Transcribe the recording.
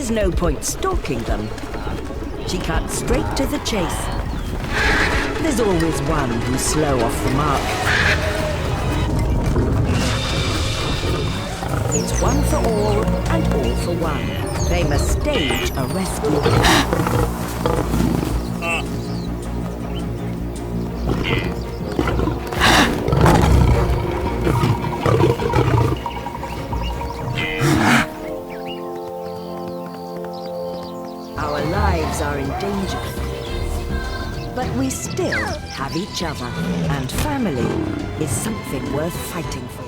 There's no point stalking them. She cuts straight to the chase. There's always one who's slow off the mark. It's one for all and all for one. They must stage a rescue. Our lives are in danger, but we still have each other, and family is something worth fighting for.